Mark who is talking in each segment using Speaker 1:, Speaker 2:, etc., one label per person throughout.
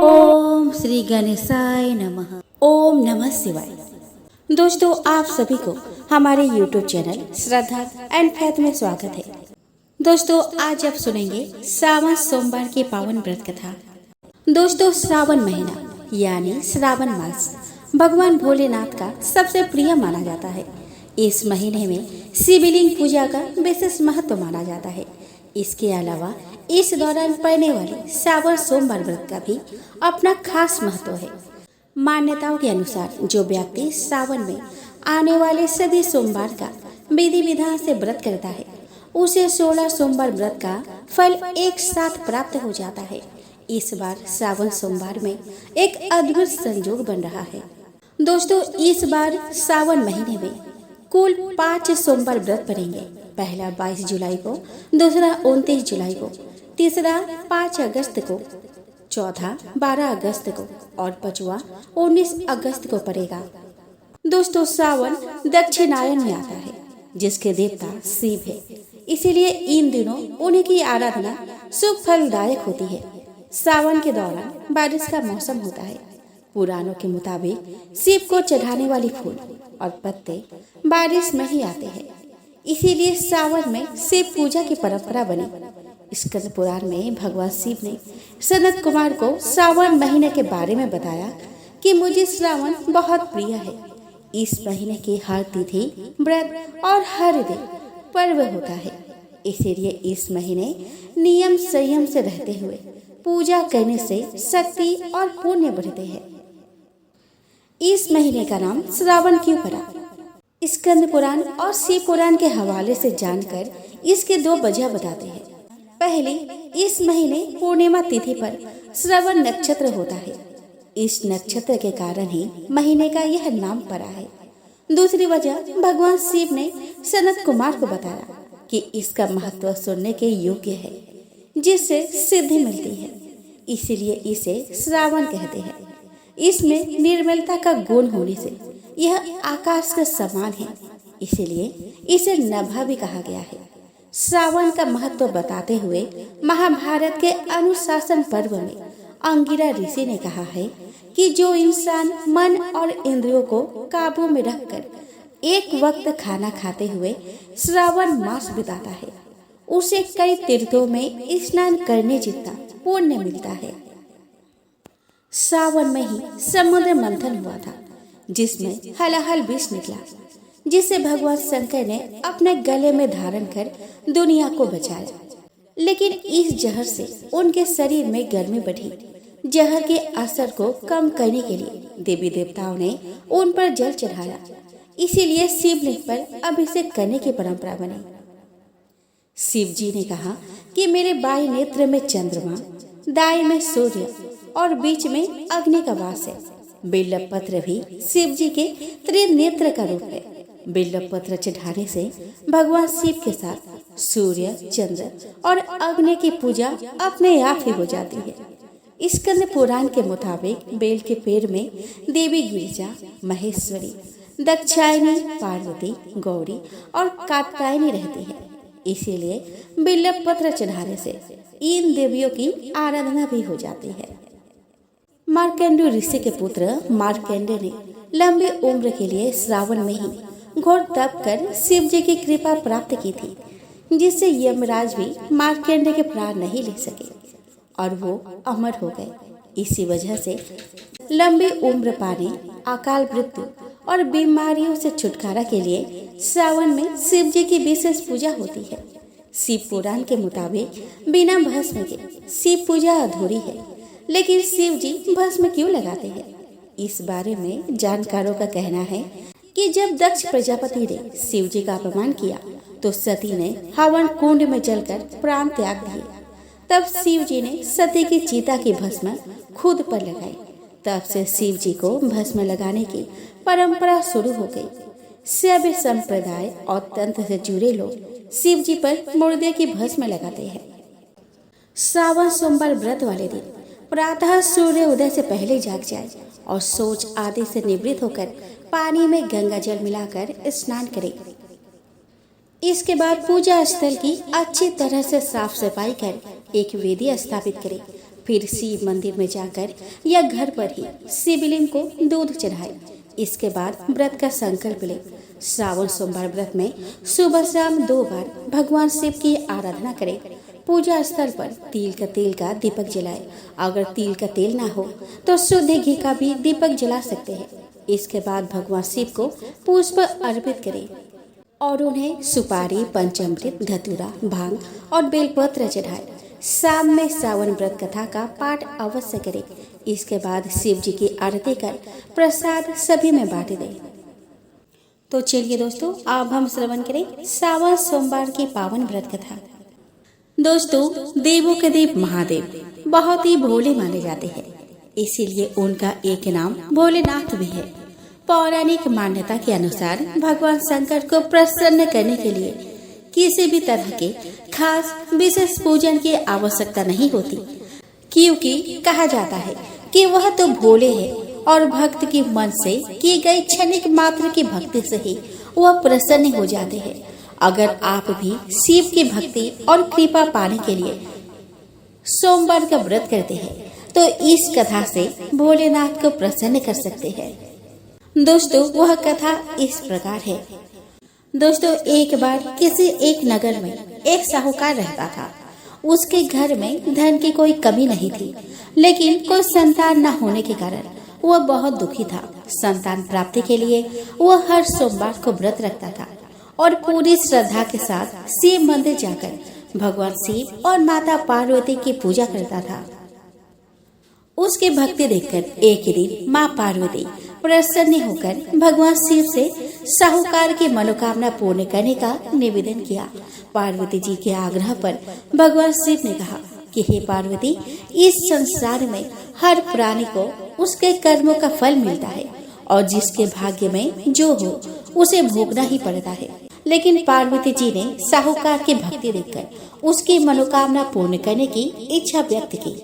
Speaker 1: ओम श्री गणेशाय नमः। ओम नमः शिवाय। दोस्तों, आप सभी को हमारे YouTube channel Shraddha and faith में स्वागत है। दोस्तों, आज आप सुनेंगे सावन सोमवार की पावन व्रत कथा। दोस्तों, श्रावण महीना यानी श्रावण मास भगवान भोलेनाथ का सबसे प्रिय माना जाता है। इस महीने में शिवलिंग पूजा का विशेष महत्व माना जाता है। इसके अलावा इस दौरान पड़ने वाले सावन सोमवार व्रत का भी अपना खास महत्व है। मान्यताओं के अनुसार जो व्यक्ति सावन में आने वाले सभी सोमवार का विधि विधान से व्रत करता है, उसे 16 सोमवार व्रत का फल एक साथ प्राप्त हो जाता है। इस बार सावन सोमवार में एक अद्भुत संयोग बन रहा है। दोस्तों, इस बार सावन महीने में कुल 5 सोमवार व्रत पड़ेंगे। पहला 22 जुलाई को, दूसरा 29 जुलाई को, तीसरा 5 अगस्त को, चौथा 12 अगस्त को और पांचवा 19 अगस्त को पड़ेगा। दोस्तों, सावन दक्षिणायन में आता है, जिसके देवता शिव है। इसीलिए इन दिनों उन्हीं की आराधना शुभ फलदायक होती है। सावन के दौरान बारिश का मौसम होता है। पुराणों के मुताबिक शिव को चढ़ाने वाली फूल और पत्ते बारिश में ही आते हैं। इसीलिए सावन में शिव पूजा की परंपरा बनी। स्कंद पुराण में भगवान शिव ने सनत कुमार को सावन महीने के बारे में बताया कि मुझे श्रावण बहुत प्रिय है। इस महीने की हर तिथि, व्रत और हर दिन पर्व होता है। इसीलिए इस महीने नियम संयम से रहते हुए पूजा करने से शक्ति और पुण्य बढ़ते हैं। इस महीने का नाम श्रावण क्यों पड़ा? स्कंद पुराण और शिव पुराण के हवाले से जानकर इसके 2 वजह बताते हैं। पहली, इस महीने पूर्णिमा तिथि पर श्रवण नक्षत्र होता है। इस नक्षत्र के कारण ही महीने का यह नाम पड़ा है। दूसरी वजह, भगवान शिव ने सनत कुमार को बताया कि इसका महत्व सुनने के योग्य है, जिससे सिद्धि मिलती है। इसीलिए इसे श्रावण कहते हैं। इसमें निर्मलता का गुण होने से यह आकाश के समान है। इसीलिए इसे नभा भी कहा गया है। श्रावण का महत्व बताते हुए महाभारत के अनुशासन पर्व में अंगिरा ऋषि ने कहा है कि जो इंसान मन और इंद्रियों को काबू में रखकर एक वक्त खाना खाते हुए श्रावण मास बिताता है, उसे कई तीर्थों में स्नान करने जितना पुण्य मिलता है। सावन में ही समुद्र मंथन हुआ था, जिसमें हलाहल विष निकला, जिसे भगवान शंकर ने अपने गले में धारण कर दुनिया को बचाया। लेकिन इस जहर से उनके शरीर में गर्मी बढ़ी। जहर के असर को कम करने के लिए देवी देवताओं ने उन पर जल चढ़ाया। इसीलिए शिवलिंग पर अभिषेक करने की परंपरा बनी। शिव जी ने कहा कि मेरे बाएं नेत्र में चंद्रमा, दाएं में सूर्य और बीच में अग्नि का वास है। बिल्व पत्र भी शिव जी के त्रिनेत्र का रूप है। बिल्व पत्र चढ़ाने से भगवान शिव के साथ सूर्य, चंद्र और अग्नि की पूजा अपने आप ही हो जाती है। स्कंद पुराण के मुताबिक बेल के पेड़ में देवी गिरिजा, महेश्वरी, दक्षायनी, पार्वती, गौरी और कात्यायनी रहती है। इसीलिए बिल्व पत्र चढ़ाने से इन देवियों की आराधना भी हो जाती है। मार्कंडेय ऋषि के पुत्र मार्कंडेय ने लंबी उम्र के लिए श्रावण में ही घोर तप कर शिव जी की कृपा प्राप्त की थी, जिससे यमराज भी मार्कंडेय के प्राण नहीं ले सके और वो अमर हो गए। इसी वजह से लंबी उम्र पाने, अकाल मृत्यु और बीमारियों से छुटकारा के लिए श्रावण में शिव जी की विशेष पूजा होती है। शिव पुराण के मुताबिक बिना भस्म के शिव पूजा अधूरी है। लेकिन शिव जी भस्म क्यों लगाते हैं? इस बारे में जानकारों का कहना है कि जब दक्ष प्रजापति ने शिव जी का अपमान किया तो सती ने हवन कुंड में जलकर प्राण त्याग दिए। तब शिव जी ने सती की चिता की भस्म खुद पर लगाई। तब से शिव जी को भस्म लगाने की परंपरा शुरू हो गई। शैव संप्रदाय और तंत्र से जुड़े लोग शिव जी पर मुर्दे की भस्म लगाते हैं। सावन सोमवार व्रत वाले दिन प्रातः सूर्य उदय से पहले जाग जाए और शौच आदि से निवृत्त होकर पानी में गंगा जल मिलाकर स्नान करें। इसके बाद पूजा स्थल की अच्छी तरह से साफ सफाई कर एक वेदी स्थापित करें। फिर शिव मंदिर में जाकर या घर पर ही शिवलिंग को दूध चढ़ाए। इसके बाद व्रत का संकल्प ले। श्रावण सोमवार व्रत में सुबह शाम 2 बार भगवान शिव की आराधना करें। पूजा स्थल पर तिल का दीपक जलाए। अगर तिल का तेल ना हो तो शुद्ध घी का भी दीपक जला सकते हैं। इसके बाद भगवान शिव को पुष्प अर्पित करें और उन्हें सुपारी, पंचामृत, धतूरा, भांग और बेलपत्र चढ़ाए। शाम में श्रावण व्रत कथा का पाठ अवश्य करें। इसके बाद शिव जी की आरती कर प्रसाद सभी में बांट दें। तो चलिए दोस्तों, अब हम श्रवण करें श्रावण सोमवार की पावन व्रत कथा। दोस्तों, देवों के देव महादेव बहुत ही भोले माने जाते हैं, इसीलिए उनका एक नाम भोलेनाथ भी है। पौराणिक मान्यता के अनुसार भगवान शंकर को प्रसन्न करने के लिए किसी भी तरह के खास विशेष पूजन की आवश्यकता नहीं होती, क्योंकि कहा जाता है कि वह तो भोले है और भक्त की मन से की गई क्षणिक मात्र की भक्ति से ही वह प्रसन्न हो जाते हैं। अगर आप भी शिव की भक्ति और कृपा पाने के लिए सोमवार का व्रत करते हैं तो इस कथा से भोलेनाथ को प्रसन्न कर सकते हैं। दोस्तों, वह कथा इस प्रकार है। दोस्तों, एक बार किसी एक नगर में एक साहूकार रहता था। उसके घर में धन की कोई कमी नहीं थी, लेकिन कोई संतान न होने के कारण वह बहुत दुखी था। संतान प्राप्ति के लिए वह हर सोमवार को व्रत रखता था और पूरी श्रद्धा के साथ शिव मंदिर जाकर भगवान शिव और माता पार्वती की पूजा करता था। उसकी भक्ति देखकर एक दिन माँ पार्वती प्रसन्न होकर भगवान शिव से साहूकार की मनोकामना पूर्ण करने का निवेदन किया। पार्वती जी के आग्रह पर भगवान शिव ने कहा कि हे पार्वती, इस संसार में हर प्राणी को उसके कर्मों का फल मिलता है और जिसके भाग्य में जो हो उसे भोगना ही पड़ता है। लेकिन पार्वती जी ने साहूकार की भक्ति देखकर उसकी मनोकामना पूर्ण करने की इच्छा व्यक्त की।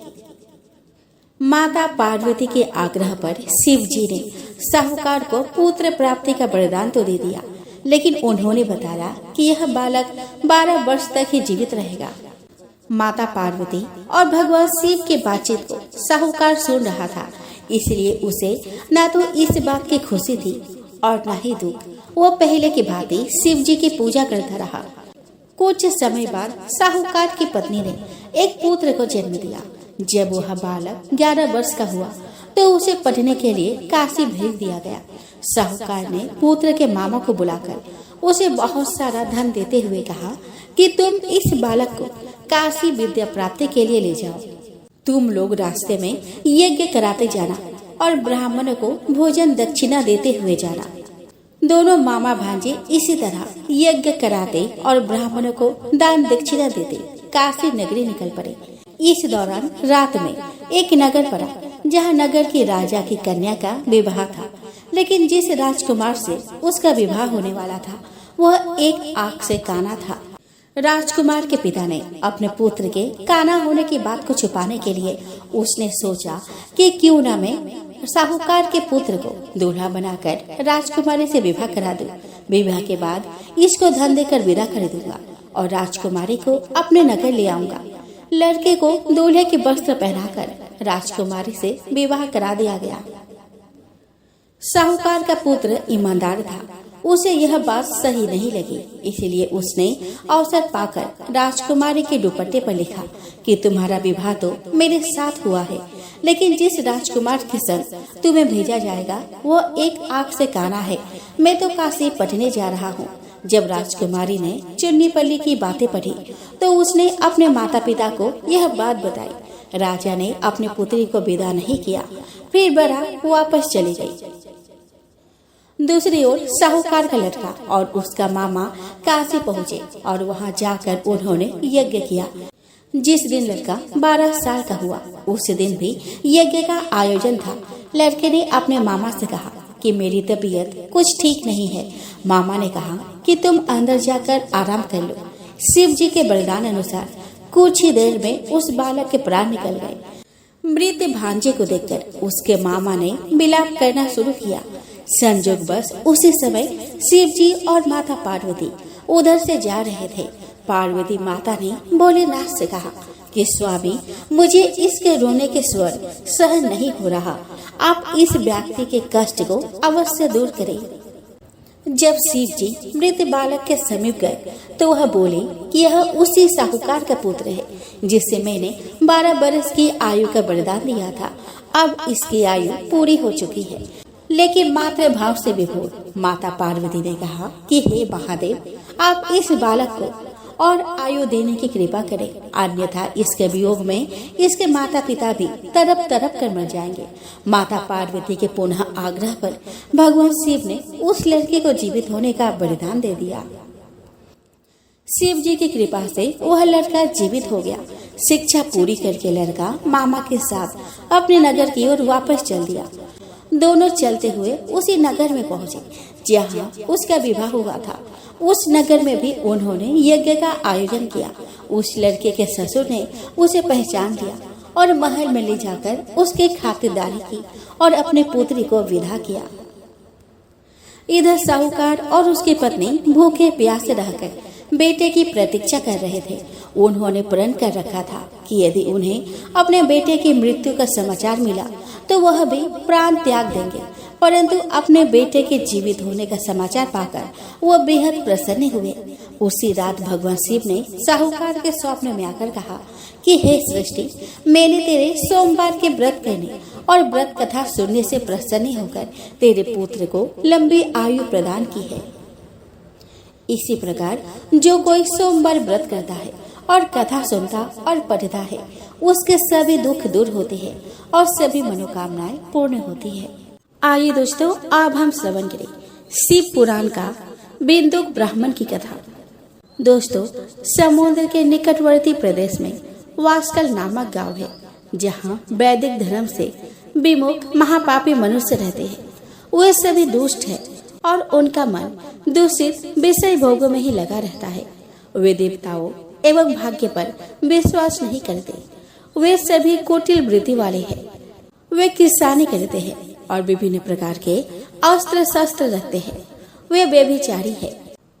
Speaker 1: माता पार्वती के आग्रह पर शिव जी ने साहूकार को पुत्र प्राप्ति का वरदान तो दे दिया, लेकिन उन्होंने बताया कि यह बालक 12 वर्ष तक ही जीवित रहेगा। माता पार्वती और भगवान शिव के बातचीत को साहूकार सुन रहा था, इसलिए उसे न तो इस बात की खुशी थी और न ही दुख। वह पहले की भांति शिव जी की पूजा करता रहा। कुछ समय बाद साहूकार की पत्नी ने एक पुत्र को जन्म दिया। जब वह बालक 11 वर्ष का हुआ तो उसे पढ़ने के लिए काशी भेज दिया गया। साहूकार ने पुत्र के मामा को बुलाकर उसे बहुत सारा धन देते हुए कहा कि तुम इस बालक को काशी विद्या प्राप्ति के लिए ले जाओ। तुम लोग रास्ते में यज्ञ कराते जाना और ब्राह्मणों को भोजन दक्षिणा देते हुए जाना। दोनों मामा भांजे इसी तरह यज्ञ कराते और ब्राह्मणों को दान दक्षिणा देते काशी नगरी निकल पड़े। इस दौरान रात में एक नगर पड़ा, जहाँ नगर के राजा की कन्या का विवाह था। लेकिन जिस राजकुमार से उसका विवाह होने वाला था वह एक आंख से काना था। राजकुमार के पिता ने अपने पुत्र के काना होने की बात को छुपाने के लिए उसने सोचा कि क्यों न मैं साहूकार के पुत्र को दूल्हा बनाकर राजकुमारी से विवाह करा दूं। विवाह के बाद इसको धन देकर विदा कर दूंगा और राजकुमारी को अपने नगर ले आऊंगा। लड़के को दूल्हे के वस्त्र पहनाकर राजकुमारी से विवाह करा दिया गया। साहूकार का पुत्र ईमानदार था, उसे यह बात सही नहीं लगी, इसलिए उसने अवसर पाकर राजकुमारी के दुपट्टे पर लिखा कि तुम्हारा विवाह तो मेरे साथ हुआ है, लेकिन जिस राजकुमार के संग तुम्हें भेजा जाएगा वो एक आंख से काना है। मैं तो काशी पढ़ने जा रहा हूँ। जब राजकुमारी ने चुन्नी पल्ली की बातें पढ़ी तो उसने अपने माता पिता को यह बात बताई। राजा ने अपनी पुत्री को विदा नहीं किया, फिर बारात वापस चली गई। दूसरी ओर साहूकार का लड़का और उसका मामा काशी पहुँचे और वहां जाकर उन्होंने यज्ञ किया। जिस दिन लड़का 12 साल का हुआ उस दिन भी यज्ञ का आयोजन था। लड़के ने अपने मामा से कहा कि मेरी तबीयत कुछ ठीक नहीं है। मामा ने कहा कि तुम अंदर जाकर आराम कर लो। शिव जी के वरदान अनुसार कुछ ही देर में उस बालक के प्राण निकल गए। मृत भांजे को देखकर उसके मामा ने विलाप करना शुरू किया। संजोग बस उसी समय शिव जी और माता पार्वती उधर से जा रहे थे। पार्वती माता ने भोलेनाथ से कहा कि कि स्वामी, मुझे इसके रोने के स्वर सहन नहीं हो रहा, आप इस व्यक्ति के कष्ट को अवश्य दूर करें। जब शिव जी मृत बालक के समीप गए तो वह बोले कि यह उसी साहूकार का पुत्र है जिससे मैंने 12 वर्ष की आयु का वरदान दिया था। अब इसकी आयु पूरी हो चुकी है। लेकिन मातृ भाव से विभोर माता पार्वती ने कहा कि हे महादेव, आप इस बालक को और आयु देने की कृपा करें, अन्यथा इसके वियोग में इसके माता पिता भी तड़प तड़प कर मर जाएंगे। माता पार्वती के पुनः आग्रह पर भगवान शिव ने उस लड़के को जीवित होने का वरदान दे दिया। शिव जी की कृपा से वह लड़का जीवित हो गया। शिक्षा पूरी करके लड़का मामा के साथ अपने नगर की ओर वापस चल दिया। दोनों चलते हुए उसी नगर में पहुँचे जहाँ उसका विवाह हुआ था। उस नगर में भी उन्होंने यज्ञ का आयोजन किया। उस लड़के के ससुर ने उसे पहचान लिया और महल में ले जाकर उसकी खातिरदारी की और अपने पुत्री को विदा किया। इधर साहूकार और उसकी पत्नी भूखे प्यासे रहकर बेटे की प्रतीक्षा कर रहे थे। उन्होंने प्रण कर रखा था कि यदि उन्हें अपने बेटे की मृत्यु का समाचार मिला तो वह भी प्राण त्याग देंगे, परंतु अपने बेटे के जीवित होने का समाचार पाकर वह बेहद प्रसन्न हुए। उसी रात भगवान शिव ने साहूकार के स्वप्न में आकर कहा कि हे सृष्टि, मैंने तेरे सोमवार के व्रत करने और व्रत कथा सुनने से प्रसन्न होकर तेरे पुत्र को लंबी आयु प्रदान की है। इसी प्रकार जो कोई सोमवार व्रत करता है और कथा सुनता और पढ़ता है, उसके सभी दुख दूर होते हैं और सभी मनोकामनाएं पूर्ण होती है। आइए दोस्तों, अब हम श्रवण करें शिव पुराण का बिंदुक ब्राह्मण की कथा। दोस्तों, समुद्र के निकटवर्ती प्रदेश में वास्कल नामक गांव है, जहां वैदिक धर्म से विमुख महापापी मनुष्य रहते हैं। वे सभी दुष्ट हैं और उनका मन दूषित विषय भोगों में ही लगा रहता है। वे देवताओं एवं भाग्य पर विश्वास नहीं करते। वे सभी कुटिल वृत्ति वाले हैं। वे किसानी करते हैं और विभिन्न प्रकार के अस्त्र शस्त्र रखते हैं। वे व्यभिचारी हैं।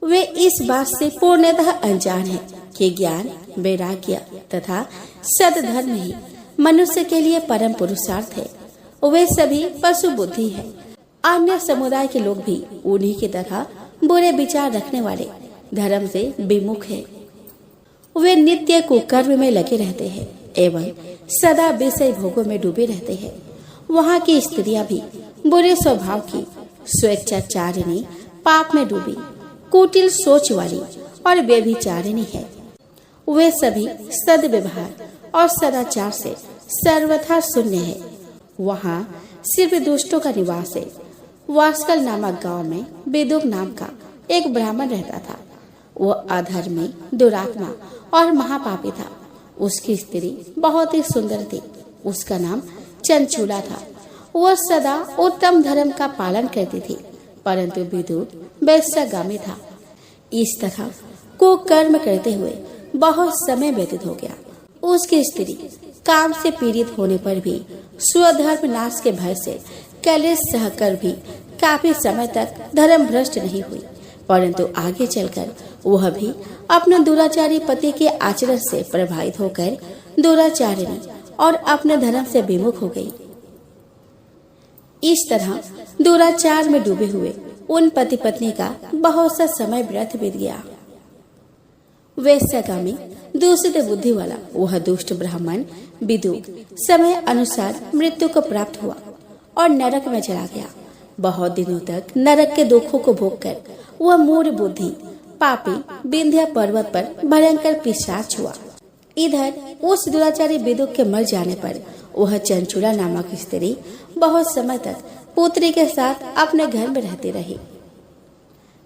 Speaker 1: वे इस बात से पूर्णतः अनजान हैं कि ज्ञान, वैराग्य तथा सद्धर्म ही मनुष्य के लिए परम पुरुषार्थ है। वे सभी पशु बुद्धि है। अन्य समुदाय के लोग भी उन्हीं की तरह बुरे विचार रखने वाले धर्म से विमुख है। वे नित्य कुकर्म में लगे रहते हैं एवं सदा विषय भोगों में डूबे रहते हैं। वहाँ की स्त्रियां भी बुरे स्वभाव की, स्वेच्छाचारिणी, पाप में डूबी, कुटिल सोच वाली और व्यभिचारिणी है। वे सभी सद्व्यवहार और सदाचार से सर्वथा शून्य है। वहाँ सिर्फ दुष्टों का निवास है। वास्कल नामक गांव में बेदुक नाम का एक ब्राह्मण रहता था। वो अधर्मी, दुरात्मा और महापापी था। उसकी स्त्री बहुत ही सुंदर थी। उसका नाम चंचूला था। वह सदा उत्तम धर्म का पालन करती थी, परंतु विदुर वैश्यगामी था। इस तरह कुकर्म करते हुए बहुत समय व्यतीत हो गया। उसकी स्त्री काम से पीड़ित होने पर भी स्वधर्म नाश के भय से कलेश सहकर भी काफी समय तक धर्म भ्रष्ट नहीं हुई, परंतु आगे चलकर वह भी अपने दुराचारी पति के आचरण से प्रभावित होकर दुराचारिणी और अपने धर्म से विमुख हो गई। इस तरह दुराचार में डूबे हुए उन पति पत्नी का बहुत सा समय व्यर्थ बीत गया। वैश्यगामी, दूषित बुद्धि वाला वह दुष्ट ब्राह्मण विदुक समय अनुसार मृत्यु को प्राप्त हुआ और नरक में चला गया। बहुत दिनों तक नरक के दुखों को भोगकर वह मूढ़ बुद्धि पापी विंध्या पर्वत पर भयंकर पिशाच हुआ। इधर उस दुराचारी विदुक के मर जाने पर वह चंचूला नामक स्त्री बहुत समय तक पुत्री के साथ अपने घर में रहती रही।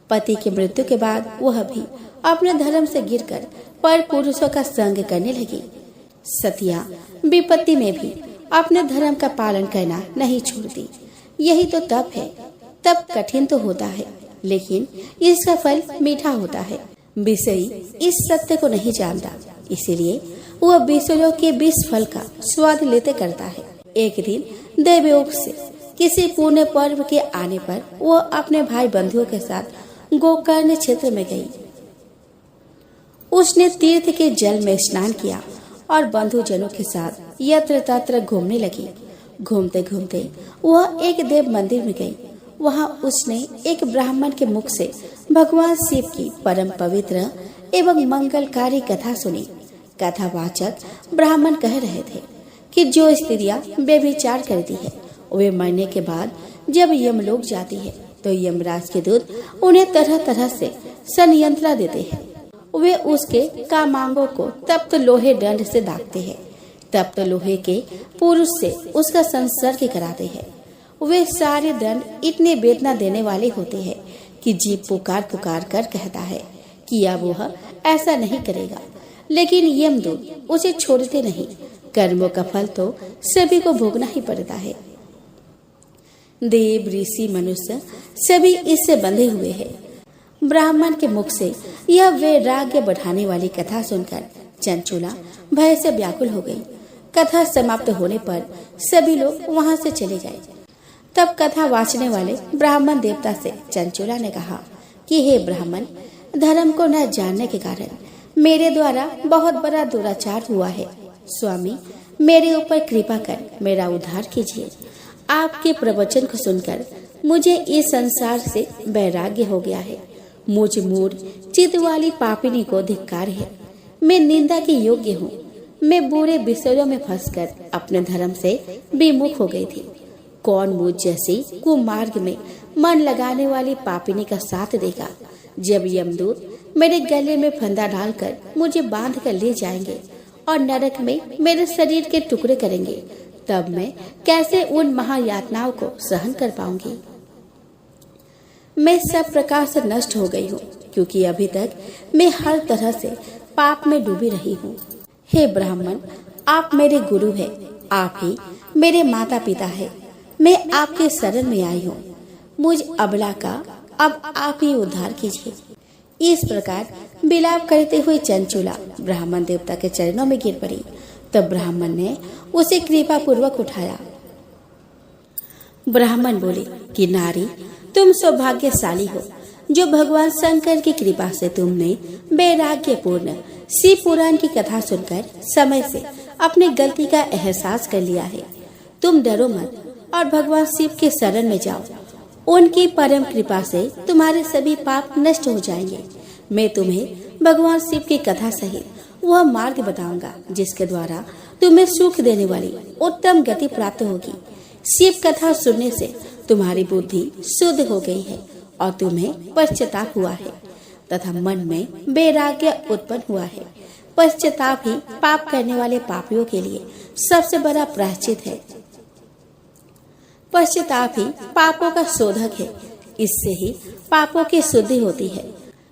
Speaker 1: पति की मृत्यु के बाद वह भी अपने धर्म से गिरकर पर पुरुषों का संग करने लगी। सतिया विपत्ति में भी अपने धर्म का पालन करना नहीं छोड़ती। यही तो तप है। तप कठिन तो होता है, लेकिन इसका फल मीठा होता है। विषयी इस सत्य को नहीं जानता, इसीलिए वह विषयों के विष फल का स्वाद लेते करता है। एक दिन दैवयोग से किसी पुण्य पर्व के आने पर वह अपने भाई बंधुओं के साथ गोकर्ण क्षेत्र में गई। उसने तीर्थ के जल में स्नान किया और बंधुजनों के साथ यत्र तत्र घूमने लगी। घूमते घूमते वह एक देव मंदिर में गई। वहां उसने एक ब्राह्मण के मुख से भगवान शिव की परम पवित्र एवं मंगलकारी कथा सुनी। कथावाचक ब्राह्मण कह रहे थे कि जो स्त्रियां व्यभिचार करती है वे मरने के बाद जब यमलोक जाती है तो यमराज के दूत उन्हें तरह तरह से संयंत्रण देते हैं। वे उसके कामांगों को तप्त लोहे दंड से दागते हैं। तप्त लोहे के पुरुष से उसका संसर्ग कराते हैं। वे सारे दंड इतने वेदना देने वाले होते हैं कि जीव पुकार पुकार कर कहता है कि अब वह ऐसा नहीं करेगा, लेकिन यमदूत उसे छोड़ते नहीं। कर्मों का फल तो सभी को भोगना ही पड़ता है। देव, ऋषि, मनुष्य सभी इससे बंधे हुए हैं। ब्राह्मण के मुख से यह वैराग्य बढ़ाने वाली कथा सुनकर चंचुला भय से व्याकुल हो गई। कथा समाप्त होने पर सभी लोग वहां से चले गए। तब कथा वाचने वाले ब्राह्मण देवता से चंचुला ने कहा कि हे ब्राह्मण, धर्म को न जानने के कारण मेरे द्वारा बहुत बड़ा दुराचार हुआ है। स्वामी, मेरे ऊपर कृपा कर मेरा उद्धार कीजिए। आपके प्रवचन को सुनकर मुझे इस संसार से वैराग्य हो गया है। मुझ मूढ़ चित्त वाली पापिनी को धिक्कार है। मैं निंदा के योग्य हूँ। मैं बुरे विषयों में फंसकर अपने धर्म से विमुख हो गई थी। कौन मुझ जैसी कुमार्ग में मन लगाने वाली पापिनी का साथ देगा? जब यमदूत मेरे गले में फंदा डालकर मुझे बांध कर ले जाएंगे और नरक में मेरे शरीर के टुकड़े करेंगे, तब मैं कैसे उन महायातनाओं को सहन कर पाऊंगी? मैं सब प्रकार से नष्ट हो गई हूँ, क्योंकि अभी तक मैं हर तरह से पाप में डूबी रही हूँ। हे ब्राह्मण, आप मेरे गुरु हैं, आप ही मेरे माता पिता हैं। मैं आपके शरण में आई हूँ। मुझ अबला का अब आप ही उद्धार कीजिए। इस प्रकार विलाप करते हुए चंचुला ब्राह्मण देवता के चरणों में गिर पड़ी। तब ब्राह्मण ने उसे कृपा पूर्वक उठाया। ब्राह्मण बोले कि नारी, तुम सौभाग्यशाली हो जो भगवान शंकर की कृपा से तुमने वैराग्यपूर्ण शिव पुराण की कथा सुनकर समय से अपनी गलती का एहसास कर लिया है। तुम डरो मत और भगवान शिव के शरण में जाओ। उनकी परम कृपा से तुम्हारे सभी पाप नष्ट हो जाएंगे। मैं तुम्हें भगवान शिव की कथा सहित वह मार्ग बताऊंगा जिसके द्वारा तुम्हें सुख देने वाली उत्तम गति प्राप्त होगी। शिव कथा सुनने से तुम्हारी बुद्धि शुद्ध हो गई है और तुम्हें पश्चाताप हुआ है तथा मन में वैराग्य उत्पन्न हुआ है। पश्चाताप ही पाप करने वाले पापियों के लिए सबसे बड़ा प्रायश्चित है। पश्चाताप ही पापों का शोधक है। इससे ही पापों की शुद्धि होती है।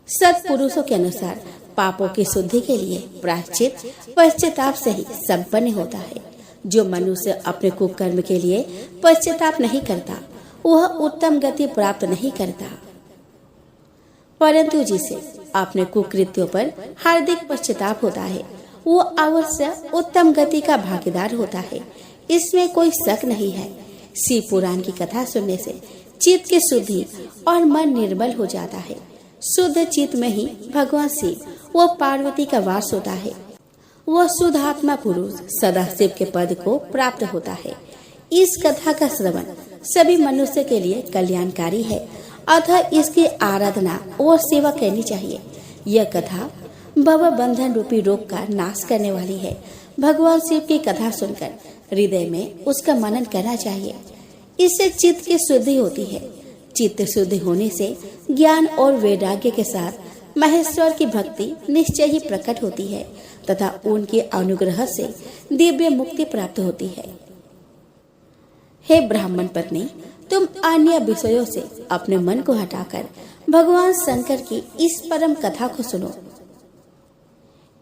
Speaker 1: सत्पुरुषों के अनुसार पापों की शुद्धि के लिए प्रायश्चित पश्चाताप से ही संपन्न होता है। जो मनुष्य अपने कुकर्म के लिए पश्चाताप नहीं करता वह उत्तम गति प्राप्त नहीं करता, परंतु जिसे अपने कुकृत्यों पर हार्दिक पश्चाताप होता है वो अवश्य उत्तम गति का भागीदार होता है। इसमें कोई शक नहीं है। शिव पुराण की कथा सुनने से चित्त की शुद्धि और मन निर्मल हो जाता है। शुद्ध चित्त में ही भगवान शिव व पार्वती का वास होता है। वह शुद्ध आत्मा पुरुष सदा शिव के पद को प्राप्त होता है। इस कथा का श्रवण सभी मनुष्य के लिए कल्याणकारी है, अतः इसकी आराधना और सेवा करनी चाहिए। यह कथा भव बंधन रूपी रोग का नाश करने वाली है। भगवान शिव की कथा सुनकर हृदय में उसका मनन करना चाहिए। इससे चित्त की शुद्धि होती है। चित्त शुद्धि होने से ज्ञान और वैराग्य के साथ महेश्वर की भक्ति निश्चय ही प्रकट होती है तथा उनके अनुग्रह से दिव्य मुक्ति प्राप्त होती है। हे ब्राह्मण पत्नी, तुम अन्य विषयों से अपने मन को हटाकर भगवान शंकर की इस परम कथा को सुनो।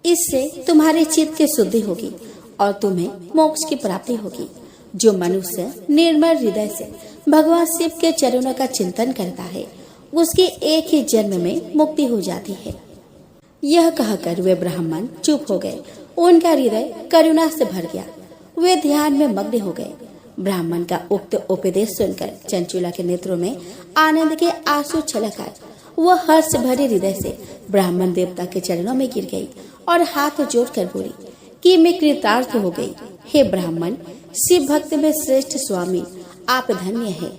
Speaker 1: इससे तुम्हारे चित्त की शुद्धि होगी और तुम्हें मोक्ष की प्राप्ति होगी। जो मनुष्य निर्मल हृदय से भगवान शिव के चरणों का चिंतन करता है उसकी एक ही जन्म में मुक्ति हो जाती है। यह कहकर वे ब्राह्मण चुप हो गए। उनका हृदय करुणा से भर गया। वे ध्यान में मग्न हो गए। ब्राह्मण का उक्त उपदेश सुनकर चंचुला के नेत्रों में आनंद के आंसू छलक आए। वह हर्ष भरे हृदय से ब्राह्मण देवता के चरणों में गिर गई और हाथ जोड़कर बोली कि कि मैं कृतार्थ हो गई। हे ब्राह्मण, शिव भक्त में श्रेष्ठ स्वामी, आप धन्य है।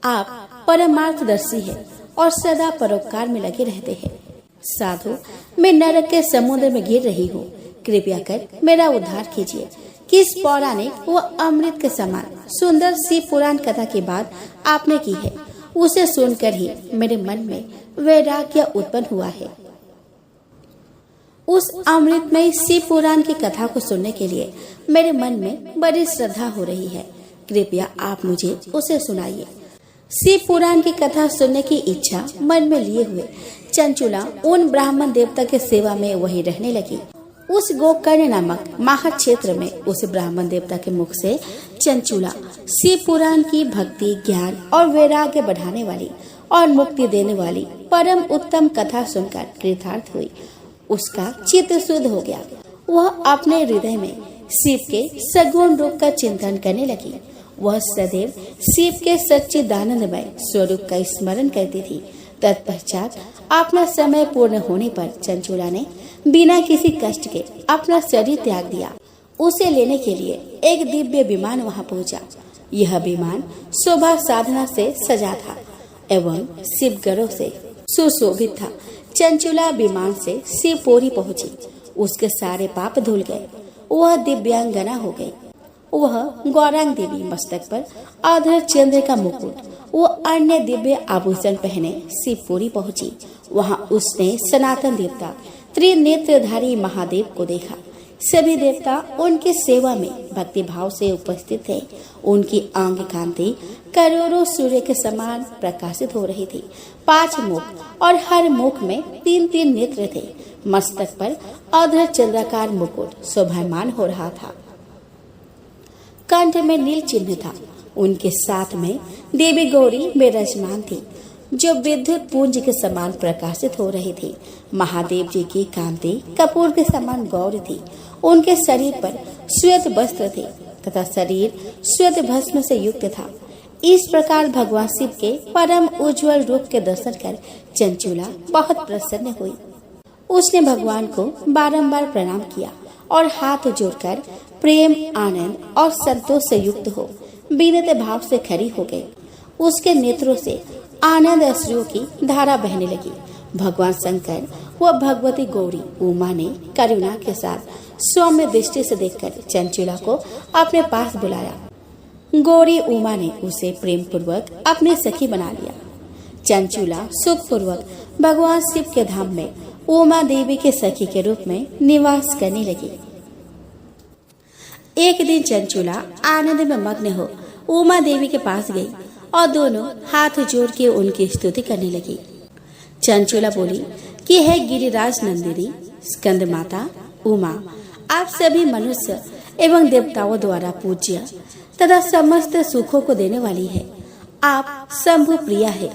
Speaker 1: आप परमार्थदर्शी है और सदा परोपकार में लगे रहते हैं। साधु, मैं नरक के समुद्र में गिर रही हूँ, कृपया कर मेरा उद्धार कीजिए। किस पौराणिक व अमृत के समान सुंदर शिव पुराण कथा की बात आपने की है, उसे सुनकर ही मेरे मन में वैराग्य उत्पन्न हुआ है। उस अमृतमय शिव पुराण की कथा को सुनने के लिए मेरे मन में बड़ी श्रद्धा हो रही है। कृपया आप मुझे उसे सुनाइए। शिव पुराण की कथा सुनने की इच्छा मन में लिए हुए चंचुला उन ब्राह्मण देवता के सेवा में वहीं रहने लगी। उस गोकर्ण नामक महाक्षेत्र में उस ब्राह्मण देवता के मुख से चंचुला शिव पुराण की भक्ति, ज्ञान और वैराग्य बढ़ाने वाली और मुक्ति देने वाली परम उत्तम कथा सुनकर कृतार्थ हुई। उसका चित्त शुद्ध हो गया। वह अपने हृदय में शिव के सगुण रूप का चिंतन करने लगी। वह सदैव शिव के सच्चिदानंदमय स्वरूप का स्मरण करती थी। तत्पश्चात अपना समय पूर्ण होने पर चंचुला ने बिना किसी कष्ट के अपना शरीर त्याग दिया। उसे लेने के लिए एक दिव्य विमान वहां पहुंचा। यह विमान शोभा साधना से सजा था एवं शिवगणों से सुशोभित था। चंचुला विमान से शिवपुरी पहुंची। उसके सारे पाप धुल गए। वह दिव्यांगना हो गई। वह गौरांग देवी मस्तक पर आधर चंद्र का मुकुट वो अन्य दिव्य आभूषण पहने शिवपुरी पहुंची। वहां उसने सनातन देवता त्रिनेत्रधारी महादेव को देखा। सभी देवता उनकी सेवा में भक्ति भाव से उपस्थित थे। उनकी अंग कांति करोड़ों सूर्य के समान प्रकाशित हो रही थी। 5 मुख और हर मुख में 3-3 नेत्र थे। मस्तक पर अर्ध चंद्राकार मुकुट शोभायमान हो रहा था। कंठ में नील चिन्ह था। उनके साथ में देवी गौरी विराजमान थी, जो विद्युत पुंज के समान प्रकाशित हो रही थी। महादेव जी की कांति कपूर के समान गौर थी। उनके शरीर पर श्वेत वस्त्र थे तथा शरीर श्वेत भस्म से युक्त था। इस प्रकार भगवान शिव के परम उज्जवल रूप के दर्शन कर चंचुला बहुत प्रसन्न हुई। उसने भगवान को बारंबार प्रणाम किया और हाथ जोड़कर प्रेम, आनंद और संतोष से युक्त हो विनम्र भाव से खड़ी हो गई। उसके नेत्रों से आनंद अश्रुओं की धारा बहने लगी। भगवान शंकर व भगवती गौरी उमा ने करुणा के साथ सौम्य दृष्टि से देखकर चंचुला को अपने पास बुलाया। गौरी उमा ने उसे प्रेम पूर्वक अपनी सखी बना लिया। चंचुला सुख पूर्वक भगवान शिव के धाम में उमा देवी के सखी के रूप में निवास करने लगी। एक दिन चंचुला आनंद में मग्न हो उमा देवी के पास गई और दोनों हाथ जोड़ के उनकी स्तुति करने लगी। चंचुला बोली कि हे गिरिराज नंदिनी स्कंद माता उमा, आप सभी मनुष्य एवं देवताओं द्वारा पूज्य तथा समस्त सुखों को देने वाली है। आप शंभु प्रिया है।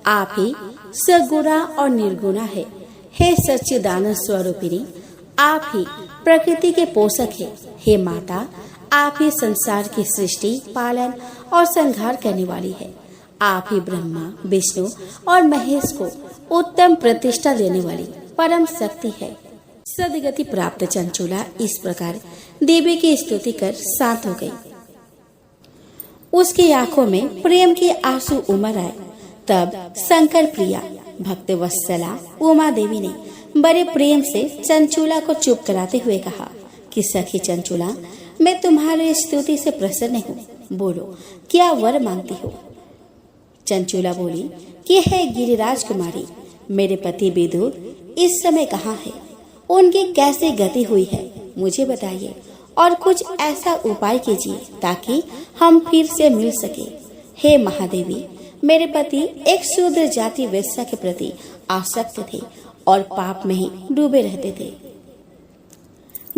Speaker 1: आप ही सगुणा और निर्गुणा है। हे सच्चिदानंद स्वरूपिणी, आप ही प्रकृति के पोषक है। हे माता, आप ही संसार की सृष्टि, पालन और संहार करने वाली है। आप ही ब्रह्मा, विष्णु और महेश को उत्तम प्रतिष्ठा देने वाली परम शक्ति है। सदगति प्राप्त चंचुला इस प्रकार देवी की स्तुति कर शांत हो गई। उसकी आंखों में प्रेम के आंसू उमड़ आए। तब शंकर प्रिया भक्त वत्सला उमा देवी ने बड़े प्रेम से चंचुला को चुप कराते हुए कहा कि सखी चंचुला, मैं तुम्हारे स्तुति से प्रसन्न हूँ। बोलो, क्या वर मांगती हो? चंचुला बोली कि हे गिरिराज कुमारी, मेरे पति विदुर इस समय कहाँ है? उनकी कैसे गति हुई है मुझे बताइए और कुछ ऐसा उपाय कीजिए ताकि हम फिर से मिल सके। हे महादेवी, मेरे पति एक शूद्र जाति वेश्या के प्रति आसक्त थे और पाप में ही डूबे रहते थे।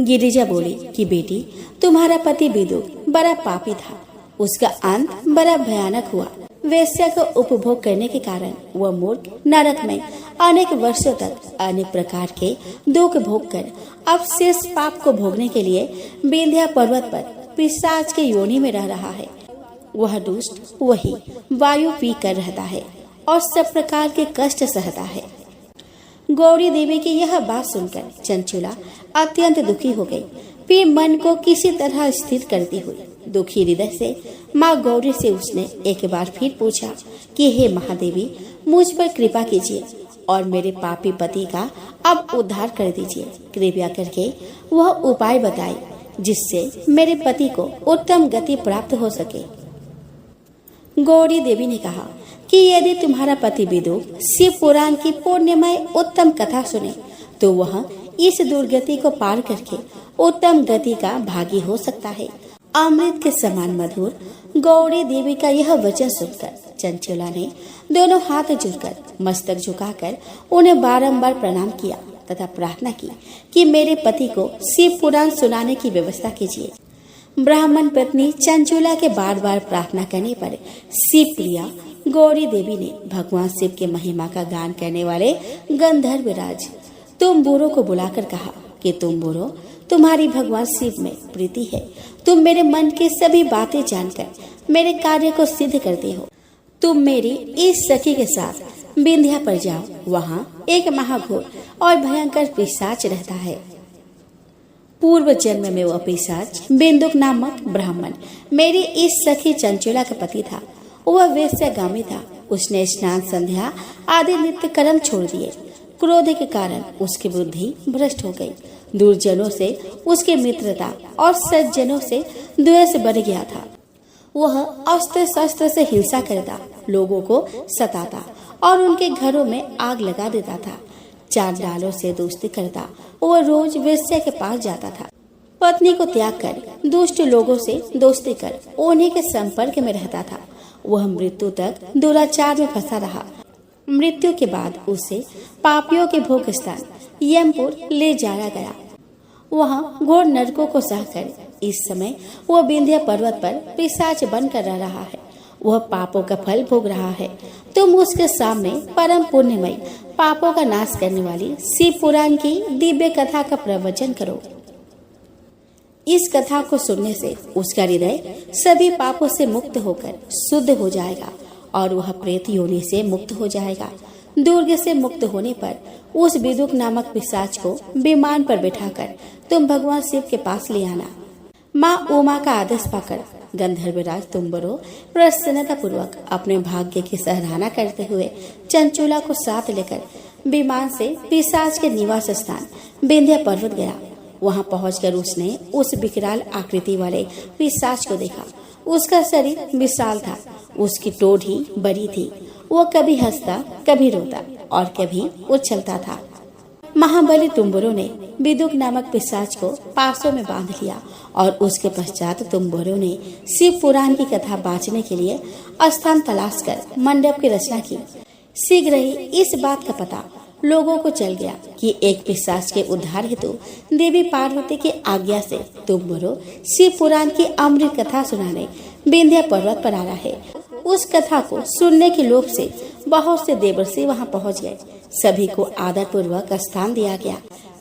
Speaker 1: गिरिजा बोली कि बेटी, तुम्हारा पति विदुर बड़ा पापी था। उसका अंत बड़ा भयानक हुआ। वेश्या को उपभोग करने के कारण वह मूर्ख नरक में अनेक वर्षों तक अनेक प्रकार के दुख भोग कर अब शेष पाप को भोगने के लिए विंध्या पर्वत पर पिशाच के योनि में रह रहा है। वह दुष्ट वही वायु पी कर रहता है और सब प्रकार के कष्ट सहता है। गौरी देवी की यह बात सुनकर चंचुला अत्यंत दुखी हो गई। फिर मन को किसी तरह स्थिर करती हुई दुखी हृदय से माँ गौरी से उसने एक बार फिर पूछा कि हे महादेवी, मुझ पर कृपा कीजिए और मेरे पापी पति का अब उद्धार कर दीजिए। कृपया करके वह उपाय बताए जिससे मेरे पति को उत्तम गति प्राप्त हो सके। गौरी देवी ने कहा कि यदि तुम्हारा पति विदुर शिव पुराण की पुण्यमय उत्तम कथा सुने तो वह इस दुर्गति को पार करके उत्तम गति का भागी हो सकता है। अमृत के समान मधुर गौरी देवी का यह वचन सुनकर चंचला ने दोनों हाथ जोड़कर मस्तक झुकाकर उन्हें बारंबार प्रणाम किया तथा प्रार्थना की कि मेरे पति को शिव पुराण सुनाने की व्यवस्था कीजिए। ब्राह्मण पत्नी चंचुला के बार बार प्रार्थना करने पर शिव प्रिया गौरी देवी ने भगवान शिव के महिमा का गान करने वाले गंधर्वराज तुम्बुरो को बुलाकर कहा कि तुम्बुरो, तुम्हारी भगवान शिव में प्रीति है। तुम मेरे मन की सभी बातें जानकर मेरे कार्य को सिद्ध करते हो। तुम मेरी इस सखी के साथ विंध्या पर जाओ। वहाँ एक महाघोर और भयंकर पिशाच रहता है। पूर्व जन्म में वह पिशाच बिंदुक नामक ब्राह्मण मेरी इस सखी चंचुला का पति था। वह वेश्यागामी था। उसने स्नान संध्या आदि नित्य कर्म छोड़ दिए। क्रोध के कारण उसकी बुद्धि भ्रष्ट हो गई। दुर्जनों से उसकी मित्रता और सज्जनों से द्वेष बढ़ गया था। वह अस्त्र शस्त्र से हिंसा करता, लोगों को सताता और उनके घरों में आग लगा देता था। चांडालों से दोस्ती करता। वह रोज वेश्या के पास जाता था। पत्नी को त्याग कर दुष्ट लोगों से दोस्ती कर उन्हीं के संपर्क में रहता था। वह मृत्यु तक दुराचार में फंसा रहा। मृत्यु के बाद उसे पापियों के भोग स्थान यमपुर ले जाया गया। वहाँ घोर नरकों को सहकर इस समय वह विंध्य पर्वत पर पिशाच बनकर रह रहा है। वह पापों का फल भोग रहा है। तुम उसके सामने परम पुण्यमयी पापों का नाश करने वाली शिव पुराण की दिव्य कथा का प्रवचन करो। इस कथा को सुनने से उसका हृदय सभी पापों से मुक्त होकर शुद्ध हो जाएगा और वह प्रेत योनि से मुक्त हो जाएगा। दुर्ग से मुक्त होने पर उस विदुक नामक पिशाच को विमान पर बैठाकर तुम भगवान शिव के पास ले आना। माँ उमा का आदेश पाकर गंधर्वराज तुम्बुरो प्रसन्नता पूर्वक अपने भाग्य की सराहना करते हुए चंचुला को साथ लेकर विमान से पिशाच के निवास स्थान विंध्य पर्वत गया। वहां पहुंचकर उसने उस विकराल आकृति वाले पिशाच को देखा। उसका शरीर विशाल था। उसकी टोढ़ी बड़ी थी। वो कभी हंसता, कभी रोता और कभी उछलता था। महाबली तुम्बुरो ने विदुक नामक पिशाच को पासों में बांध लिया और उसके पश्चात तुम्बुरो ने शिव पुराण की कथा बांचने के लिए स्थान तलाश कर मंडप की रचना की। शीघ्र ही इस बात का पता लोगों को चल गया कि एक पिशाच के उद्धार हेतु देवी पार्वती की आज्ञा से तुम्बुरो शिव पुराण की अमृत कथा सुनाने विंध्य पर्वत पर आ रहा है। उस कथा को सुनने के लोभ से बहुत से देवर्षि वहां पहुंच गए। सभी को आदर पूर्वक स्थान दिया गया।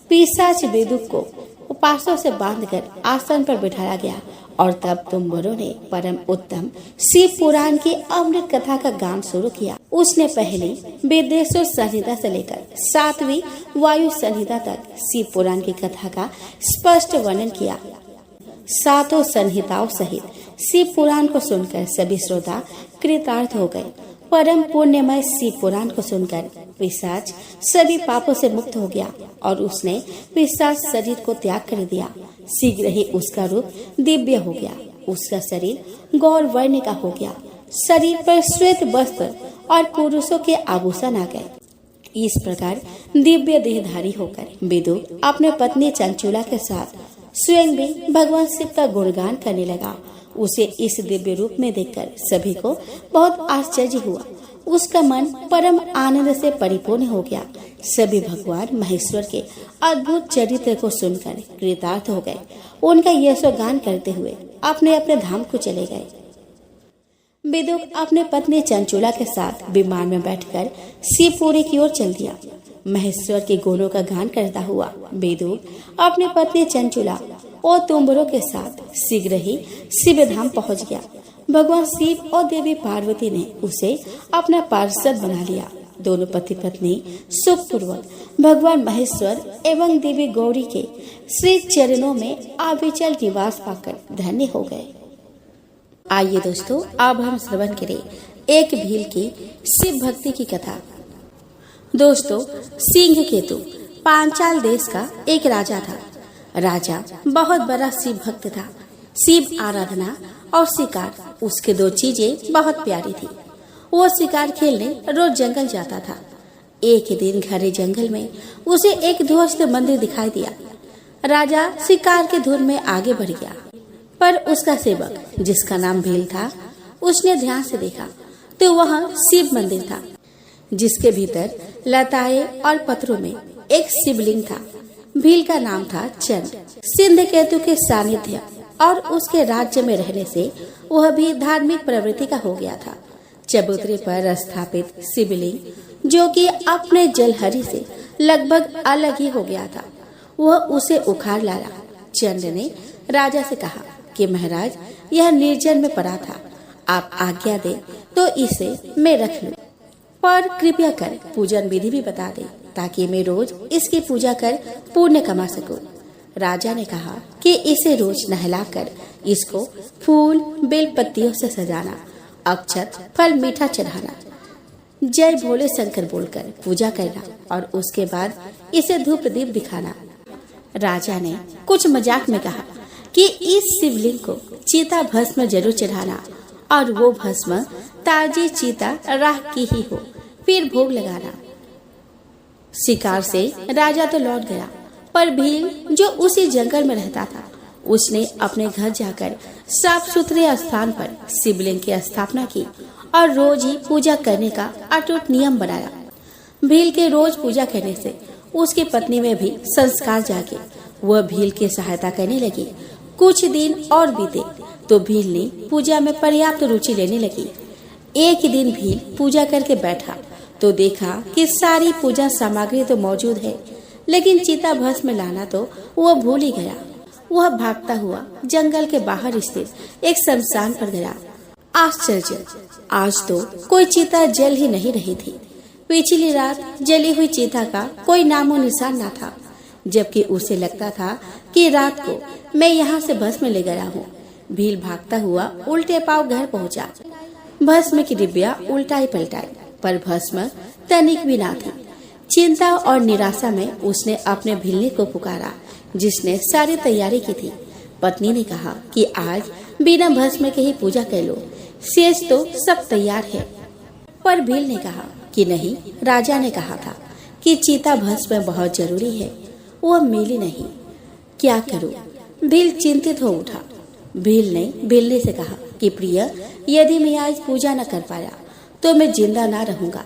Speaker 1: पिशाच विदुक को उपासों से बांधकर आसन पर बिठाया गया और तब तुम्बुरो ने परम उत्तम शिव पुराण की अमृत कथा का गान शुरू किया। उसने पहले वेदेश्वर संहिता से लेकर 7वीं वायु संहिता तक शिव पुराण की कथा का स्पष्ट वर्णन किया। 7 संहिताओं सहित शिव पुराण को सुनकर सभी श्रोता कृतार्थ हो गए। परम पुण्यमय शिव पुराण को सुनकर पिशाच सभी पापों से मुक्त हो गया और उसने पिशाच शरीर को त्याग कर दिया। शीघ्र ही उसका रूप दिव्य हो गया। उसका शरीर गौर वर्ण का हो गया। शरीर पर श्वेत वस्त्र और पुरुषों के आभूषण आ गए। इस प्रकार दिव्य देहधारी होकर विदुर अपने पत्नी चंचुला के साथ स्वयं भी भगवान शिव का गुणगान करने लगा। उसे इस दिव्य रूप में देखकर सभी को बहुत आश्चर्य हुआ। उसका मन परम आनंद से परिपूर्ण हो गया। सभी भगवान महेश्वर के अद्भुत चरित्र को सुनकर कृतार्थ हो गए। उनका यशोगान करते हुए अपने अपने धाम को चले गए। विदुर अपने पत्नी चंचुला के साथ विमान में बैठकर शिवपुरी की ओर चल दिया। महेश्वर के गुणों का गान करता हुआ विदुर अपनी पत्नी चंचुला और तुम्बुरो के साथ शीघ्र ही शिव धाम पहुँच गया। भगवान शिव और देवी पार्वती ने उसे अपना पार्षद बना लिया दोनों पति पत्नी सुखपूर्वक भगवान महेश्वर एवं देवी गौरी के श्री चरणों में अविचल निवास पाकर धन्य हो गए। आइए दोस्तों, अब हम श्रवण करें एक भील की शिव भक्ति की कथा। दोस्तों, सिंह केतु पांचाल देश का एक राजा था। राजा बहुत बड़ा शिव भक्त था। शिव आराधना और शिकार उसके दो चीजें बहुत प्यारी थी। वो शिकार खेलने रोज जंगल जाता था। एक दिन घने जंगल में उसे एक ध्वस्त मंदिर दिखाई दिया। राजा शिकार के धुन में आगे बढ़ गया, पर उसका सेवक जिसका नाम भील था, उसने ध्यान से देखा तो वह शिव मंदिर था, जिसके भीतर लताएं और पत्थरों में एक शिवलिंग था। भील का नाम था चंद। सिंह केतु के सानिध्य और उसके राज्य में रहने से वह भी धार्मिक प्रवृत्ति का हो गया था। चबूतरे पर स्थापित शिवलिंग, जो कि अपने जलहरी से लगभग अलग ही हो गया था, वह उसे उखाड़ लाया। चंद ने राजा से कहा कि महाराज, यह निर्जन में पड़ा था, आप आज्ञा दे तो इसे मैं रख लूं, पर कृपया कर पूजन विधि भी बता दे ताकि मैं रोज इसकी पूजा कर पुण्य कमा सकूं। राजा ने कहा कि इसे रोज नहलाकर इसको फूल बेल पत्तियों से सजाना, अक्षत फल मीठा चढ़ाना, जय भोले शंकर बोलकर पूजा करना और उसके बाद इसे धूप दीप दिखाना। राजा ने कुछ मजाक में कहा कि इस शिवलिंग को चीता भस्म जरूर चढ़ाना और वो भस्म ताजी चीता राख की ही हो, फिर भोग लगाना। शिकार से राजा तो लौट गया, पर भील जो उसी जंगल में रहता था, उसने अपने घर जाकर साफ सुथरे स्थान पर शिवलिंग की स्थापना की और रोज ही पूजा करने का अटूट नियम बनाया। भील के रोज पूजा करने से उसकी पत्नी में भी संस्कार जागे। वह भील की सहायता करने लगी। कुछ दिन और बीते तो भील ने पूजा में पर्याप्त रुचि लेने लगी। एक दिन भील पूजा करके बैठा तो देखा कि सारी पूजा सामग्री तो मौजूद है, लेकिन चीता भस्म लाना तो वह भूल ही गया। वह भागता हुआ जंगल के बाहर स्थित एक शमशान पर गया। आश्चर्य, आज तो कोई चीता जल ही नहीं रही थी। पिछली रात जली हुई चीता का कोई नामो निशान न था, जबकि उसे लगता था कि रात को मैं यहाँ से भस्म ले गया हूँ। भील भागता हुआ उल्टे पांव घर पहुँचा। भस्म की डिब्बिया उल्टाई पलटाई, पर भस्म तनिक भी ना थी। चिंता और निराशा में उसने अपने भीलनी को पुकारा, जिसने सारी तैयारी की थी। पत्नी ने कहा कि आज बिना भस्म के ही पूजा कर लो, शेष तो सब तैयार है। पर भील ने कहा कि नहीं, राजा ने कहा था कि चीता भस्म बहुत जरूरी है, वह मिली नहीं, क्या करूं? भील चिंतित हो उठा। भील ने भीलनी से कहा कि प्रिय, यदि मैं आज पूजा न कर पाया तो मैं जिंदा ना रहूंगा।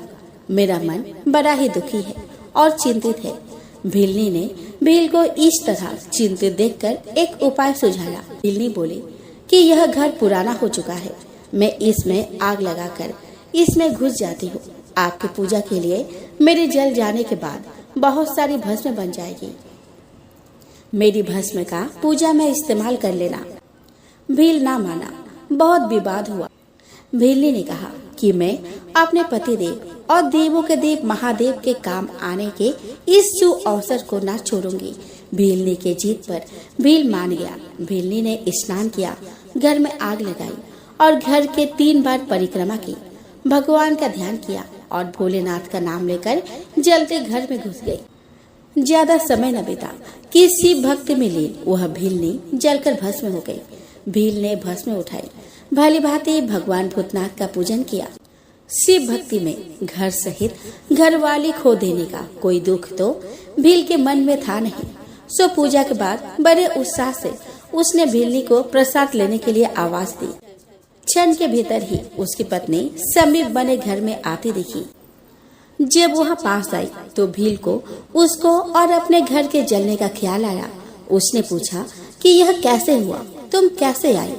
Speaker 1: मेरा मन बड़ा ही दुखी है और चिंतित है। भीलनी ने भील को इस तरह चिंतित देखकर एक उपाय सुझाया। भीलनी बोली कि यह घर पुराना हो चुका है, मैं इसमें आग लगाकर इसमें घुस जाती हूँ। आपकी पूजा के लिए मेरे जल जाने के बाद बहुत सारी भस्म बन जाएगी। मेरी भस्म का पूजा में इस्तेमाल कर लेना। भील ना माना। बहुत विवाद हुआ। भीलनी ने कहा कि मैं अपने पति देव और देवों के देव महादेव के काम आने के इस शुभ अवसर को ना छोड़ूंगी। भीलनी के जीत पर भील मान गया। भीलनी ने स्नान किया, घर में आग लगाई और घर के 3 बार परिक्रमा की, भगवान का ध्यान किया और भोलेनाथ का नाम लेकर जलते घर में घुस गई। ज्यादा समय न बीता कि शिव भक्ति में लीन वह भीलनी जलकर भस्म हो गई। भील ने भस्म उठाई, भली भांति भगवान भूतनाथ का पूजन किया। शिव भक्ति में घर सहित घरवाली खो देने का कोई दुख तो भील के मन में था नहीं। सो पूजा के बाद बड़े उत्साह से उसने भीलनी को प्रसाद लेने के लिए आवाज दी। क्षण के भीतर ही उसकी पत्नी समीप बने घर में आती दिखी। जब वह पास आई तो भील को उसको और अपने घर के जलने का ख्याल आया। उसने पूछा कि यह कैसे हुआ, तुम कैसे आई,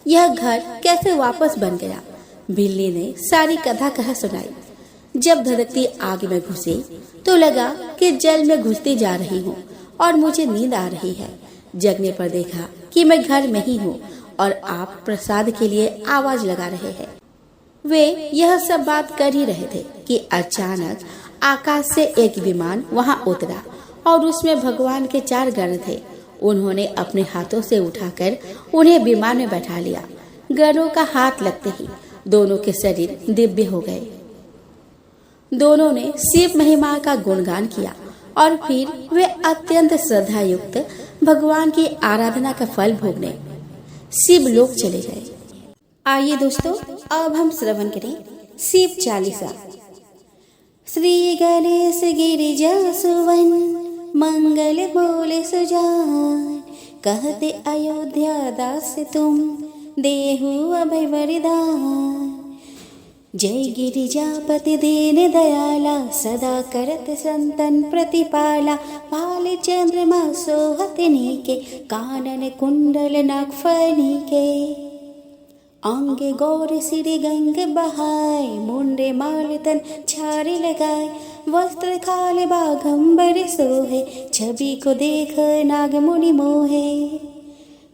Speaker 1: यह घर कैसे वापस बन गया। भीलनी ने सारी कथा कह सुनाई। जब धधकती आग में घुसी तो लगा कि जल में घुसती जा रही हूँ और मुझे नींद आ रही है। जगने पर देखा कि मैं घर में ही हूँ और आप प्रसाद के लिए आवाज लगा रहे हैं। वे यह सब बात कर ही रहे थे कि अचानक आकाश से एक विमान वहां उतरा और उसमें भगवान के 4 गण थे। उन्होंने अपने हाथों से उठाकर उन्हें विमान में बैठा लिया। गणों का हाथ लगते ही दोनों के शरीर दिव्य हो गए। दोनों ने शिव महिमा का गुणगान किया और फिर वे अत्यंत श्रद्धा युक्त भगवान की आराधना का फल भोगने शिव लोक चले गए। आइए दोस्तों, अब हम श्रवण करें शिव चालीसा। श्री गणेश गिरिजा सुवन मंगल बोले सुजान, कहते अयोध्या दास तुम देहु अभय वरदान। जय गिरिजापति दीन दयाला, सदा करत संतन प्रतिपाला। पाले चंद्रमा सोहत नीके, कानन कुंडल नागफनी के। अंगे गौर सिर गंग बहाय, मुंडे माल तन छारे लगाए। वस्त्र खाल बाघंबर सोहे, छवि को देख नाग मुनि मोहे।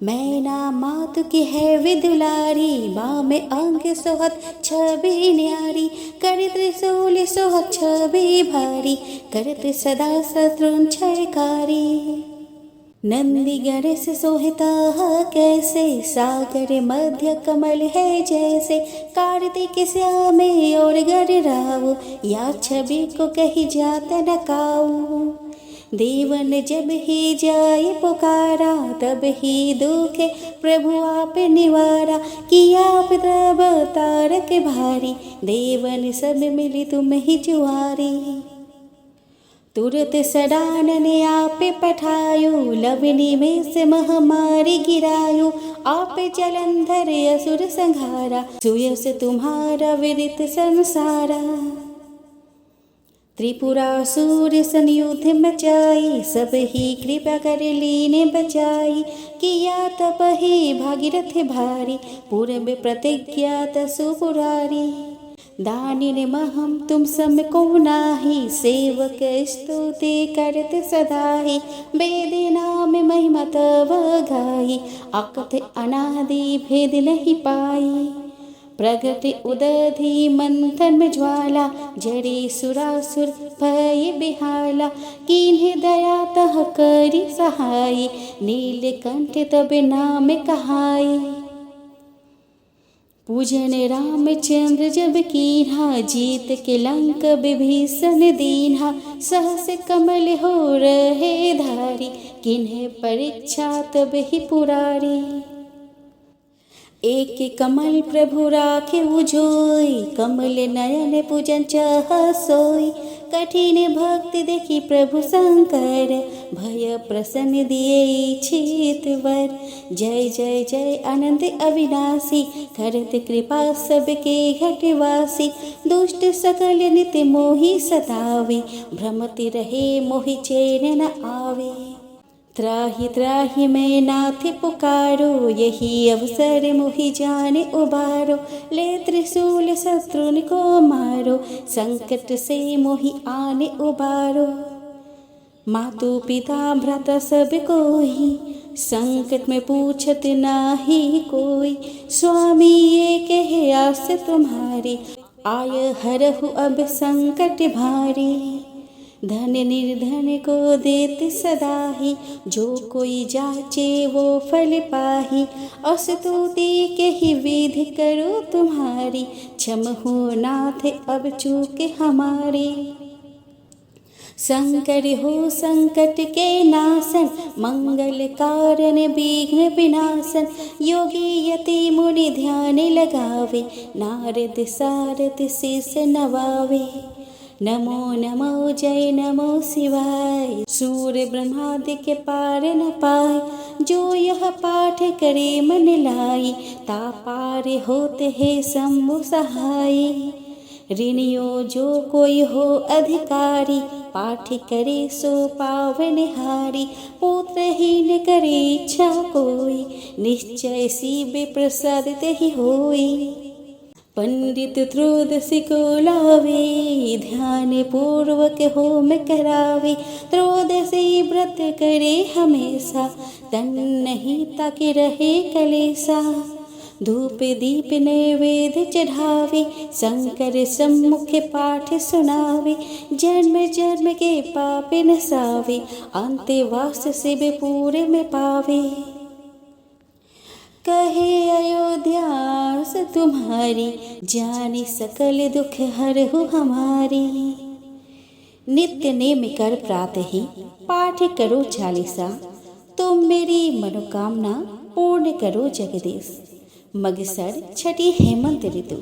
Speaker 1: मैना मातु की है विदुलारी, माँ में अंग सोहत छवि न्यारी। कर त्रिशूल सोहत छवि भारी, करत सदा शत्रुन छयकारी। नंदी गणेश सोहता कैसे, सागर मध्य कमल है जैसे। कार्तिक श्यामे और गर राव, या छवि को कही जात न काऊ। देवन जब ही जाए पुकारा, तब ही दुखे प्रभु आप निवारा। किया आप तब तारक भारी, देवन सब मिली तुम ही जुआरी। तुरत सडानन आप पठायो, लवनी में से महामारी गिरायो। आप जलंधर असुर संहारा, सुयस तुम्हारा विदित संसारा। त्रिपुरासुर संयुद्ध मचाई, सब ही कृपा कर लीने बचाई। किया तप ही भागीरथ भारी, पूर्व प्रतिज्ञा तसु पुरारी। दानिन महम तुम सम को नाही, सेवक स्तुति करत सदाहि। वेद नाम महिमा तव गाई, अकथ अनादि भेद नहीं पाई। प्रगति उदधि मंथन में ज्वाला, जड़े सुरासुर भय बिहाला। किन्हे दया तह करी सहाय, नीलकंठ तब नाम कहाई। पूजन रामचंद्र जब कीन्हा, जीत के लंक विभीषण दीन्हा। सहस कमल हो रहे धारी, किन्हे परीक्षा तब ही पुरारी। एक कमल प्रभु राखे उजोई, कमल नयन पूजन चाह सोई। कठिन भक्ति देखी प्रभु शंकर, भय प्रसन्न दिए इच्छित वर। जय जय जय अनंत अविनाशी, करत कृपा सबके घटवासी। दुष्ट सकल नित्य मोहि सतावे, भ्रमति रहे मोहि चैन न आवे। त्राहि त्राहि मैं नाथ पुकारो, यही अवसर मोहि जाने उबारो। ले त्रिशूल शत्रुन को मारो, संकट से मोहि आने उबारो। मातु पिता भ्राता सब कोई, संकट में पूछत नाही कोई। स्वामी ये कहे आस तुम्हारी, आय हरहु अब संकट भारी। धन निर्धन को देत सदाही, जो कोई जाचे वो फल पाही। अस्तुति के ही विधि करो तुम्हारी, क्षम हो नाथ अब चूक हमारी। शंकर हो संकट के नाशन, मंगल कारण विघ्न विनाशन। योगी यति मुनि ध्यान लगावे, नारद सारद शीस नवावे। नमो नमो जय नमो शिवाय, सूर्य ब्रह्मादि के पार न पाए। जो यह पाठ करे मन लाई, ता पार होते है शंभु सहाय। ऋणियो जो कोई हो अधिकारी, पाठ करे सो पावन हारी। पुत्रहीन करे इच्छा कोई, निश्चय शिव प्रसाद ही होई। पंडित त्रयोदशी को लावे, ध्यान पूर्वक होम करावे। त्रयोदशी व्रत करे हमेशा, तन नहीं ताकि रहे कलेसा। धूप दीप नैवेद्य चढ़ावे, शंकर सम्मुख पाठ सुनावे, जन्म जन्म के पाप नसावे, अंत्यवास शिव पूरे में पावे। कहे अयोध्यास तुम्हारी, जानी सकल दुख हरहु हमारी। नित्य नेम कर प्रातः ही पाठ करो चालीसा, तुम मेरी मनोकामना पूर्ण करो जगदीश। मगसर छठी हेमंत ऋतु,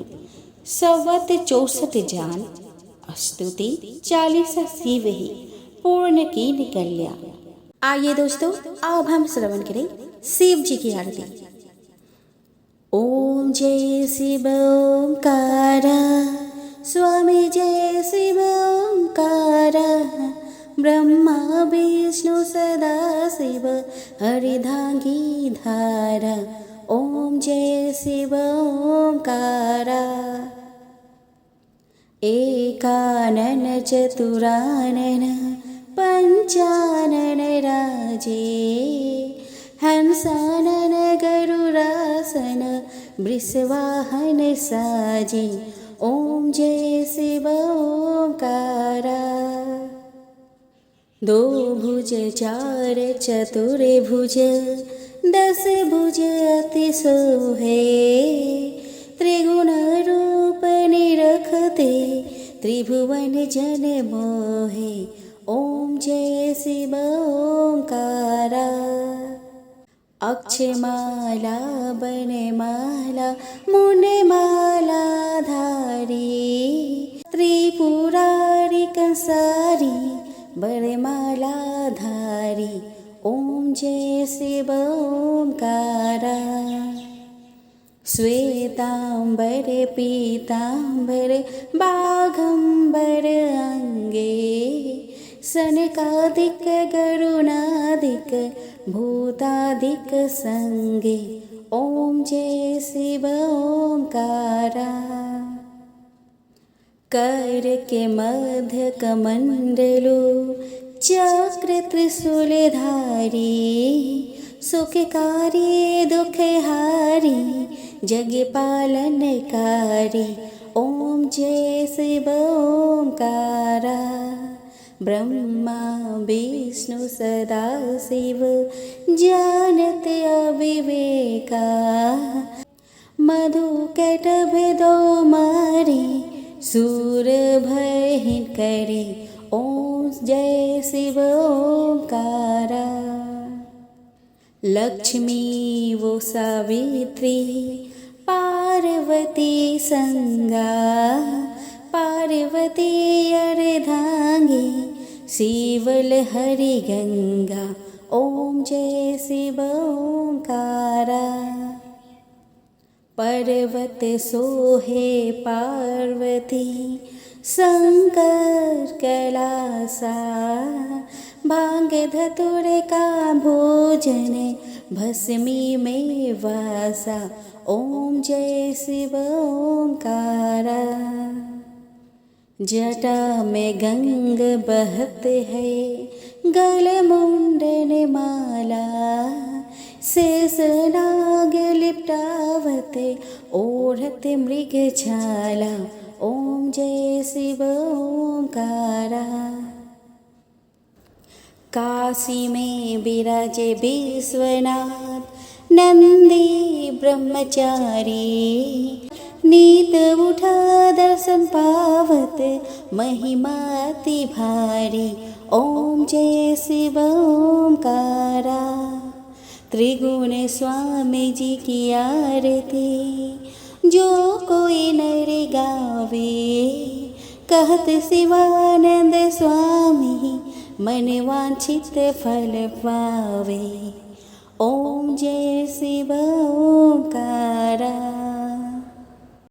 Speaker 1: संवत 64 जान, स्तुति चालीसा शिव ही पूर्ण की कल्याण। आइए दोस्तों, अब हम श्रवण करें शिव जी की आरती। ओम जय शिव ओंकारा, स्वामी जय शिव ओंकारा, ब्रह्मा विष्णु सदा शिव हरिधांगी धारा। ओम जय शिव ओंकारा। एकानन चतुरानन पंचानन राजे, हंसानन गरुरासन वृषवाहन साजे। ओम जय शिव ओंकारा। दो भुज चार चतुर भुज, 10 भुज अति सोहे, त्रिगुण रूप निरखते त्रिभुवन जन मोहे। ओम जय शिव ओंकारा। अक्षमाला बनमाला मुंडमाला धारी, त्रिपुरारी कंसारी बरमाला धारी। ओम जय शिव ओंकारा। श्वेतांबर पीतांबर बाघंबर अंगे, सनकादिक गरुणादिक भूतादिक संगे। ओम जय शिव ओंकारा। कर के मध्य कमंडलो, चक्र त्रिशूलधारी, सुखकारी दुखहारी जग पालनकारी। ओम जय शिव ओंकारा। ब्रह्मा विष्णु सदा शिव जानत अविवेका, मधु कटभ दो मारे सूर भय करे। ओम जय शिव ओंकारा। लक्ष्मी वो सावित्री पार्वती संगा, पार्वती अर्धांगी शिवल हरि गंगा। ओम जय शिव ओंकारा। पर्वत सोहे पार्वती शंकर कैलासा, भांग धतुर का भोजन भस्मी में वासा। ओम जय शिव ओंकारा। जटा में गंग बहत है, गल मुंडन माला, शेष नाग लिपटावत ओढ़त मृग छाला। ओम जय शिव ओंकारा। काशी में विराजे विश्वनाथ नंदी ब्रह्मचारी, नीत उठा दर्शन पावत महिमाति भारी। ओम जय शिव ओंकारा। त्रिगुण स्वामी जी की आरती, जो कोई नर गावे, कहत शिवानंद स्वामी मन वांछित फल पावे। ओम जय शिव